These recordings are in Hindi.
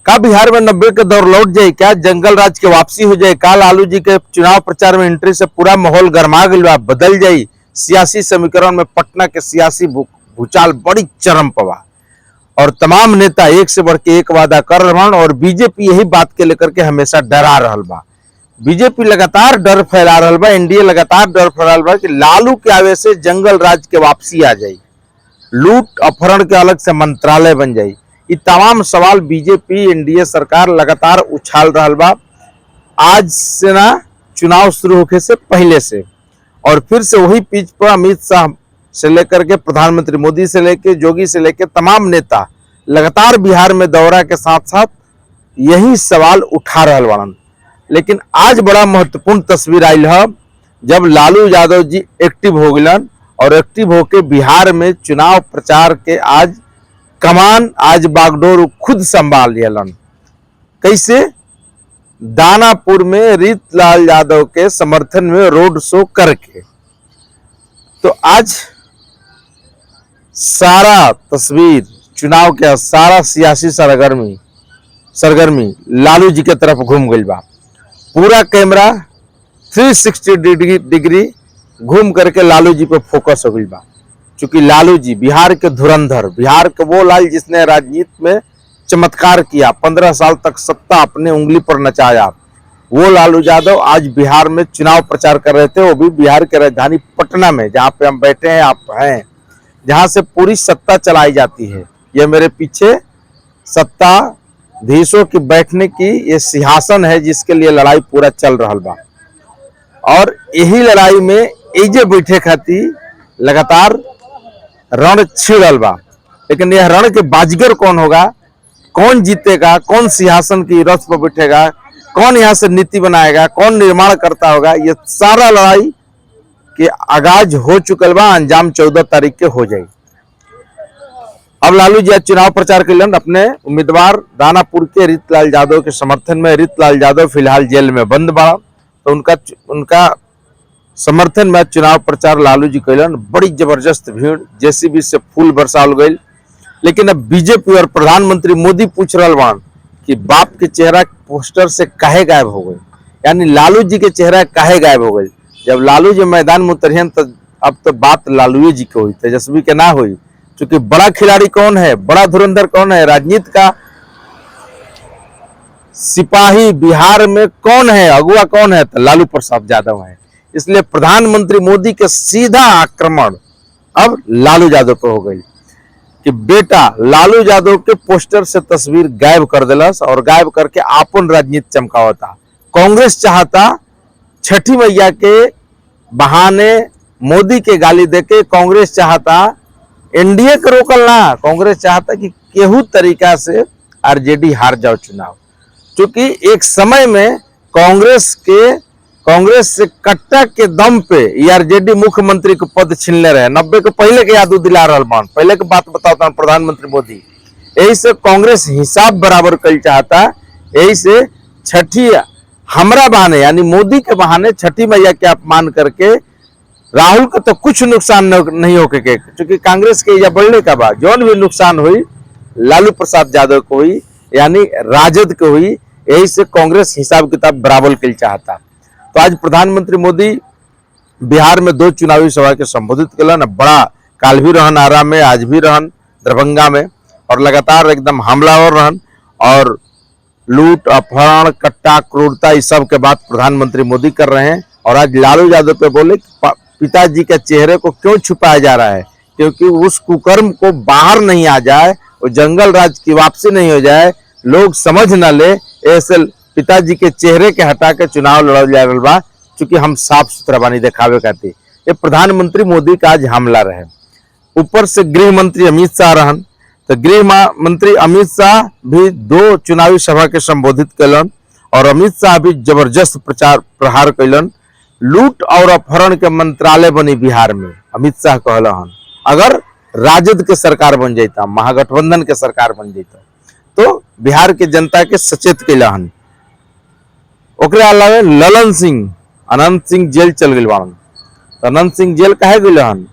का बिहार में 90 के दौर लौट जाए, क्या जंगल राज के वापसी हो जाए, का लालू जी के चुनाव प्रचार में एंट्री से पूरा माहौल गर्मा गया बा, बदल जाई सियासी समीकरण में पटना के सियासी भूचाल बड़ी चरम पवा और तमाम नेता एक से बढ़ के एक वादा कर रहे और बीजेपी यही बात के लेकर के हमेशा डरा रहा बा। बीजेपी लगातार डर फैला रहा बा, एनडीए लगातार डर फैला बा कि लालू के आवे से जंगल राज के वापसी आ जाए, लूट अपहरण के अलग से मंत्रालय बन जाए। ये तमाम सवाल बीजेपी एनडीए सरकार लगातार उछाल रहा बा, आज से ना चुनाव शुरू होने से पहले से। और फिर से वही पिच पर अमित शाह से लेकर के प्रधानमंत्री मोदी से लेकर योगी से लेकर तमाम नेता लगातार बिहार में दौरा के साथ साथ यही सवाल उठा रहा बाड़न। लेकिन आज बड़ा महत्वपूर्ण तस्वीर आई है जब लालू यादव जी एक्टिव हो गए और एक्टिव होके बिहार में चुनाव प्रचार के आज कमान आज बागडोर खुद संभाल लियलन। कैसे? दानापुर में रीतलाल यादव के समर्थन में रोड शो करके। तो आज सारा तस्वीर चुनाव के सारा सियासी सरगर्मी लालू जी के तरफ घूम गई बा। पूरा कैमरा 360 डिग्री घूम करके लालू जी पे फोकस हो गई बा। चूंकि लालू जी बिहार के धुरंधर, बिहार के वो लाल जिसने राजनीति में चमत्कार किया, 15 साल तक सत्ता अपने उंगली पर नचाया, वो लालू यादव आज बिहार में चुनाव प्रचार कर रहे थे, वो भी बिहार के राजधानी पटना में, जहां पे हम बैठे हैं, आप हैं, जहां से पूरी सत्ता चलाई जाती है। ये मेरे पीछे सत्ताधीशों की बैठने की ये सिंहासन है जिसके लिए लड़ाई पूरा चल रहा बा। और यही लड़ाई में एजे बैठे खातिर लगातार रण छिड़ल बा। लेकिन यह रण के बाजीगर कौन होगा, कौन जीतेगा, कौन सिंहासन की रथ पर बैठेगा, कौन यहाँ से नीति बनाएगा, कौन निर्माण करता होगा, ये सारा लड़ाई के आगाज हो चुकल बा। अंजाम 14 तारीख के हो जाए। अब लालू जी चुनाव प्रचार के लिए अपने उम्मीदवार दानापुर के रीतलाल यादव के समर्थन में, रीतलाल यादव फिलहाल जेल में बंद बा, तो उनका समर्थन में चुनाव प्रचार लालू जी कैलन। बड़ी जबरदस्त भीड़, जेसीबी से फूल बरसाल गई। लेकिन अब बीजेपी और प्रधानमंत्री मोदी पूछ रहा बान कि बाप के चेहरा पोस्टर से काहे गायब हो गए, यानी लालू जी के चेहरा काहे गायब हो गए। जब लालू जी मैदान में उतरियन तो अब तो बात लालू जी की हुई, तेजस्वी के ना हुई। क्योंकि बड़ा खिलाड़ी कौन है, बड़ा धुरंधर कौन है, राजनीति का सिपाही बिहार में कौन है, अगुआ कौन है, तो लालू प्रसाद यादव है। इसलिए प्रधानमंत्री मोदी के सीधा आक्रमण अब लालू यादव पर हो गई कि बेटा लालू यादव के पोस्टर से तस्वीर गायब कर दिलस और गायब करके आपन राजनीति चमकावता। कांग्रेस चाहता छठी मैया के बहाने मोदी के गाली देके, कांग्रेस चाहता एनडीए के रोकल ना, कांग्रेस चाहता कि केहू तरीका से आरजेडी हार जाओ चुनाव। क्योंकि एक समय में कांग्रेस से कट्टा के दम पे आरजेडी मुख्यमंत्री के पद छीनले रहे। 90 के पहले के याद दिला रहा बान, पहले के बात बताता प्रधानमंत्री मोदी। यही से कांग्रेस हिसाब बराबर कर चाहता। यही से छठी हमरा बहाने यानी मोदी के बहाने छठी मैया के अपमान करके राहुल का तो कुछ नुकसान नहीं होके के, क्योंकि कांग्रेस के या बढ़ने का बाद जौन भी नुकसान हुई लालू प्रसाद यादव को हुई, यानी राजद को हुई। यही से कांग्रेस हिसाब किताब बराबर कर चाहता। तो आज प्रधानमंत्री मोदी बिहार में 2 चुनावी सभा के संबोधित कलन। बड़ा काल भी रहन आरा में, आज भी रहन दरभंगा में, और लगातार एकदम हमलावर रहन और लूट अपहरण कट्टा क्रूरता इस सब के बात प्रधानमंत्री मोदी कर रहे हैं। और आज लालू यादव पे बोले पिताजी के चेहरे को क्यों छुपाया जा रहा है, क्योंकि उस कुकर्म को बाहर नहीं आ जाए, वो जंगल राज की वापसी नहीं हो जाए, लोग समझ न ले, ऐसे पिताजी के चेहरे के हटा के चुनाव लड़ल जा रहा बा। चूंकि हम साफ सुथरा बानी दिखावे खातिर। ये प्रधानमंत्री मोदी का आज हमला रहे। ऊपर से गृह मंत्री अमित शाह रहन, तो गृह मंत्री अमित शाह भी 2 चुनावी सभा के संबोधित कलन और अमित शाह भी जबरदस्त प्रचार प्रहार कैलन। लूट और अपहरण के मंत्रालय बनी बिहार में, अमित शाह कहलन अगर राजद के सरकार बन जाता, महागठबंधन के सरकार बन जाता, तो बिहार के जनता के सचेत कैलन। ओकरे अलावे ललन सिंह, अनंत सिंह जेल चल गए बाड़न। तो अनंत सिंह जेल काहे गए हन?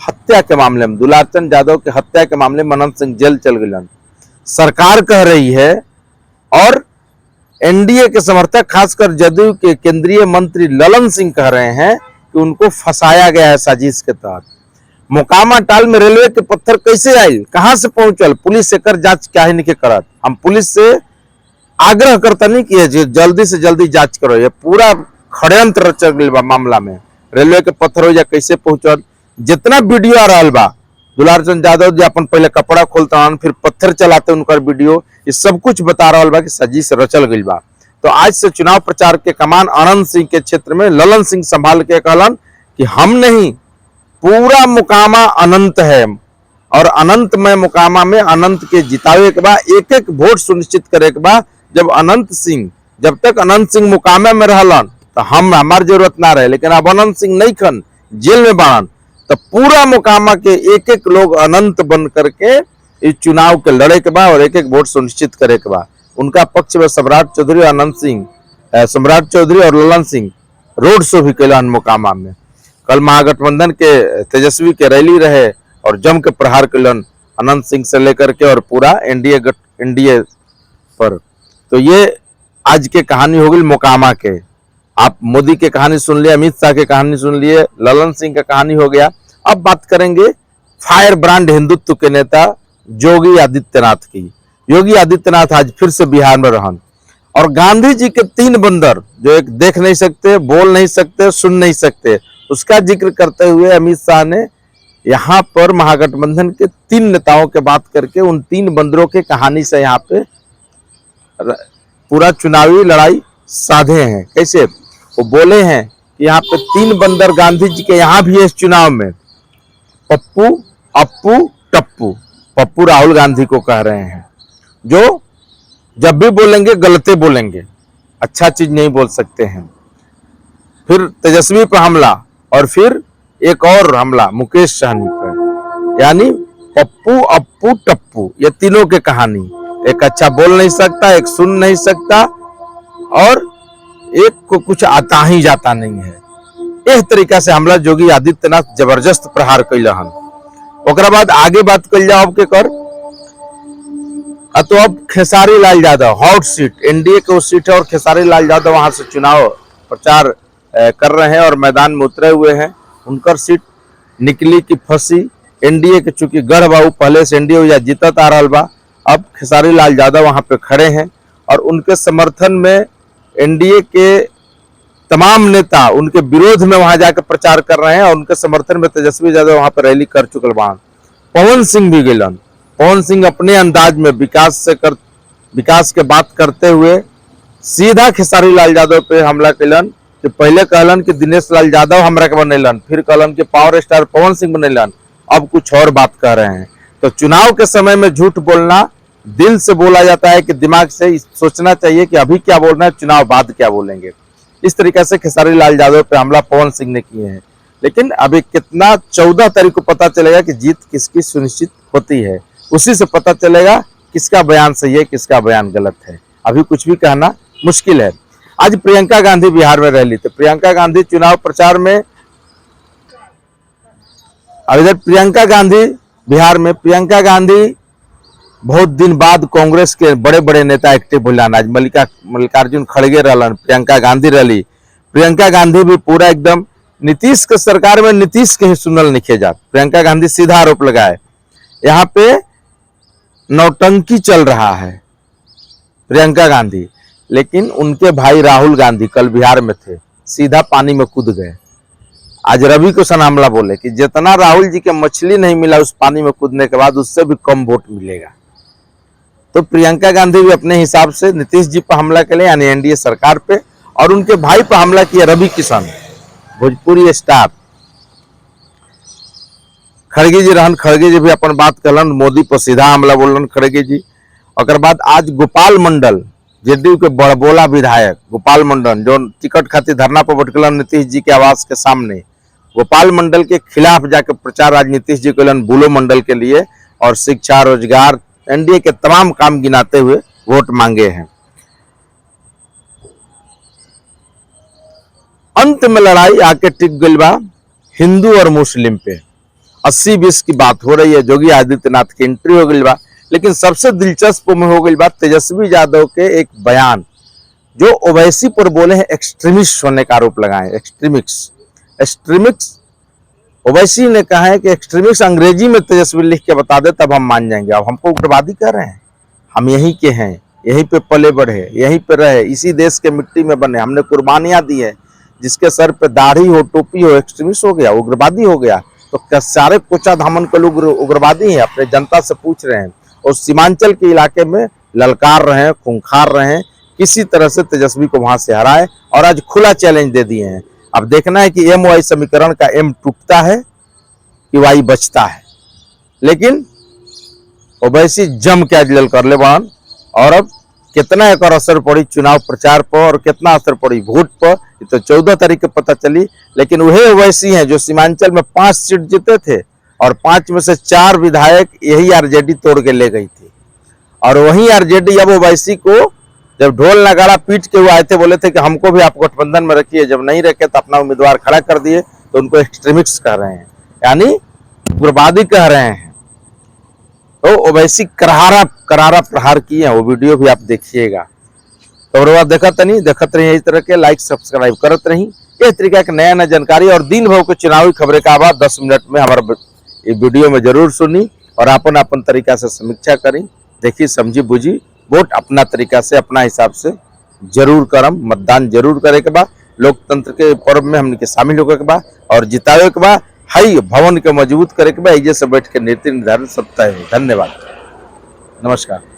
हत्या के मामले में, दुलारचंद यादव के हत्या के मामले में अनंत सिंह जेल चल गए। सरकार कह रही है और एनडीए के समर्थक खासकर जदयू के केंद्रीय मंत्री ललन सिंह कह रहे हैं कि उनको फंसाया गया है साजिश के तहत। मोकामा टाल में रेलवे के पत्थर कैसे आई, कहां से पहुंचल, पुलिस एकर जांच क्या नहीं करत। हम पुलिस से आग्रह करता नहीं कि जल्दी से जल्दी जांच करो, ये पूरा षड्यंत्र रचल गइल बा मामला में। रेलवे के पत्थर हो जा कैसे पहुंचल, जितना वीडियो आ रहा बा, दुलार चंद यादव जी अपन पहले कपड़ा खोलता हन फिर पत्थर चलाते उनका वीडियो, ये सब कुछ बता रहा बा कि साजिश रचल गइल बा। तो आज से चुनाव प्रचार के कमान अनंत सिंह के क्षेत्र में ललन सिंह संभाल के कहलन कि हम नहीं, पूरा मुकामा अनंत है और अनंत में मुकामा में अनंत के जितावे के बाद एक एक वोट सुनिश्चित करे के बाद जब तक अनंत सिंह मुकामा में रहलन तो हमार जरूरत ना रहे, लेकिन अब अनंत सिंह नहीं खन जेल में बाड़न तो पूरा मुकामा के एक एक लोग अनंत बन करके इस चुनाव के लड़े के बाद और एक एक वोट सुनिश्चित करे के बाद उनका पक्ष में सम्राट चौधरी और ललन सिंह रोड शो भी कैलन मोकामा में। कल महागठबंधन के तेजस्वी के रैली रहे और जम के प्रहार कैलन अनंत सिंह से लेकर के और पूरा एनडीए पर। तो ये आज के कहानी हो गई मोकामा के। आप मोदी के कहानी सुन लिए, अमित शाह के कहानी सुन लिए, ललन सिंह का कहानी हो गया। अब बात करेंगे फायर ब्रांड हिंदुत्व के नेता योगी आदित्यनाथ की। योगी आदित्यनाथ आज फिर से बिहार में रहन और गांधी जी के 3 बंदर जो एक देख नहीं सकते, बोल नहीं सकते, सुन नहीं सकते, उसका जिक्र करते हुए अमित शाह ने यहाँ पर महागठबंधन के 3 नेताओं के बात करके उन 3 बंदरों के कहानी से यहाँ पे पूरा चुनावी लड़ाई साधे हैं। कैसे वो बोले हैं कि यहाँ पे 3 बंदर गांधी जी के यहाँ भी है इस चुनाव में, पप्पू, अप्पू, टप्पू। पप्पू राहुल गांधी को कह रहे हैं जो जब भी बोलेंगे गलते बोलेंगे, अच्छा चीज नहीं बोल सकते हैं। फिर तेजस्वी पर हमला और फिर एक और हमला मुकेश सहनी पर, यानी पप्पू, अप्पू, टप्पू, ये तीनों के कहानी। एक अच्छा बोल नहीं सकता, एक सुन नहीं सकता और एक को कुछ आता ही जाता नहीं है। इस तरीका से हमला योगी आदित्यनाथ जबरदस्त प्रहार कैल हन। ओकरा बाद आगे बात कल जाओ के कर तो अब Khesari Lal Yadav hot seat, NDA के उस सीट है और खेसारी लाल यादव वहां से चुनाव प्रचार कर रहे हैं और मैदान में उतरे हुए हैं। उनकर सीट निकली की फंसी, एनडीए के चूंकि गढ़ बाबू पहले से एनडीए जीतत आ रहा बा, अब खेसारी लाल यादव वहां पे खड़े हैं और उनके समर्थन में एनडीए के तमाम नेता उनके विरोध में वहां जाकर प्रचार कर रहे हैं और उनके समर्थन में तेजस्वी यादव वहां पर रैली कर चुकल बा। पवन सिंह भी गिलन। पवन सिंह अपने अंदाज में विकास के बात करते हुए सीधा खेसारी लाल यादव पे हमला कैलन कि पहले कहलन कि दिनेश लाल यादव हमरा के बनैलन, फिर कहलन कि पावर स्टार पवन सिंह बनैलन, अब कुछ और बात कह रहे हैं। तो चुनाव के समय में झूठ बोलना दिल से बोला जाता है कि दिमाग से सोचना चाहिए कि अभी क्या बोलना है, चुनाव बाद क्या बोलेंगे। इस तरीके से खेसारी लाल यादव पे हमला पवन सिंह ने किए हैं। लेकिन अभी कितना 14 तारीख को पता चलेगा कि जीत किसकी सुनिश्चित होती है, उसी से पता चलेगा किसका बयान सही है, किसका बयान गलत है। अभी कुछ भी कहना मुश्किल है। आज प्रियंका गांधी बिहार में रैली, तो प्रियंका गांधी चुनाव प्रचार में, अब इधर प्रियंका गांधी बिहार में, प्रियंका गांधी बहुत दिन बाद कांग्रेस के बड़े बड़े नेता एक्टिव होलन। आज मल्लिकार्जुन खड़गे रहलन, प्रियंका गांधी रैली। प्रियंका गांधी भी पूरा एकदम नीतीश के सरकार में नीतीश के ही सुनल निखे जात। प्रियंका गांधी सीधा आरोप लगाए यहाँ पे नौटंकी चल रहा है प्रियंका गांधी, लेकिन उनके भाई राहुल गांधी कल बिहार में थे, सीधा पानी में कूद गए। आज रवि किशन हमला बोले कि जितना राहुल जी के मछली नहीं मिला उस पानी में कूदने के बाद, उससे भी कम वोट मिलेगा। तो प्रियंका गांधी भी अपने हिसाब से नीतीश जी पर हमला के लिए यानी एनडीए सरकार पे, और उनके भाई पर हमला किया रवि किशन, भोजपुरी स्टार। खड़गे जी रहन, खड़गे जी भी अपन बात कलन, मोदी पर सीधा हमला बोलन खड़गे जी। और बाद आज गोपाल मंडल, जेडीयू के बड़बोला विधायक गोपाल मंडल जो टिकट खातिर धरना पर बैठलन नीतीश जी के आवास के सामने, गोपाल मंडल के खिलाफ जाकर प्रचार आज नीतीश जी कैलन बुलो मंडल के लिए, और शिक्षा, रोजगार, एनडीए के तमाम काम गिनाते हुए वोट मांगे हैं। अंत में लड़ाई आके टिक गई बा हिंदू और मुस्लिम पे। 80-20 की बात हो रही है। योगी आदित्यनाथ की एंट्री हो गई बा, लेकिन सबसे दिलचस्प में हो गई बात तेजस्वी यादव के एक बयान, जो ओवैसी पर बोले हैं एक्सट्रीमिस्ट होने का आरोप लगाए। एक्सट्रीमिस्ट ओवैसी ने कहा है कि एक्सट्रीमिस्ट अंग्रेजी में तेजस्वी लिख के बता दे तब हम मान जाएंगे। अब हमको उग्रवादी कह रहे हैं? हम यहीं के हैं, यहीं पे पले बढ़े, यहीं पे रहे, इसी देश के मिट्टी में बने, हमने कुर्बानियां दी है। जिसके सर पे दाढ़ी हो, टोपी हो, एक्सट्रीमिस्ट हो गया, उग्रवादी हो गया? तो क्या सारे कोचा धामन के लोग उग्रवादी हैं? अपने जनता से पूछ रहे हैं और सीमांचल के इलाके में ललकार रहे हैं, खूंखार रहे हैं, किसी तरह से तेजस्वी को वहां से हराए और आज खुला चैलेंज दे दिए हैं। अब देखना है कि एम वाई समीकरण का एम टूटता है कि वाई बचता है। लेकिन ओवैसी जम के अजलल कर ले बान, और अब कितना एक असर पड़ी चुनाव प्रचार पर और कितना असर पड़ी वोट पर, ये तो 14 तारीख को पता चली। लेकिन वही ओवैसी हैं जो सीमांचल में 5 सीट जीते थे और 5 में से 4 विधायक यही आरजेडी तोड़ के ले गई थी। और वही आरजेडी अब ओवैसी को जब ढोल नगाड़ा पीट के वो आए थे, बोले थे कि हमको भी आप गठबंधन में रखिए, जब नहीं रखे तो अपना उम्मीदवार खड़ा कर दिए, तो उनको एक्सट्रीमिस्ट कह रहे हैं, यानी उग्रवादी कह रहे हैं। तो ओवैसी करारा प्रहार किए हैं, वो वीडियो भी आप देखिएगा। तो देखत रही इस तरह के, लाइक सब्सक्राइब करत रही। इस तरीका के नया नया जानकारी और दिन भर के चुनावी खबरें का बाद 10 मिनट में हमारे वीडियो में जरूर सुनी और अपन तरीका से समीक्षा करी, देखी, समझी, बुझी। वोट अपना तरीका से, अपना हिसाब से जरूर करम, मतदान जरूर करे के बाद, लोकतंत्र के पर्व में हमने के शामिल होकर के बाद और जितावे के बाद हाई भवन के मजबूत करे के बाद, ऐसे बैठ के नीति निर्धारण सब तय हो। धन्यवाद, नमस्कार।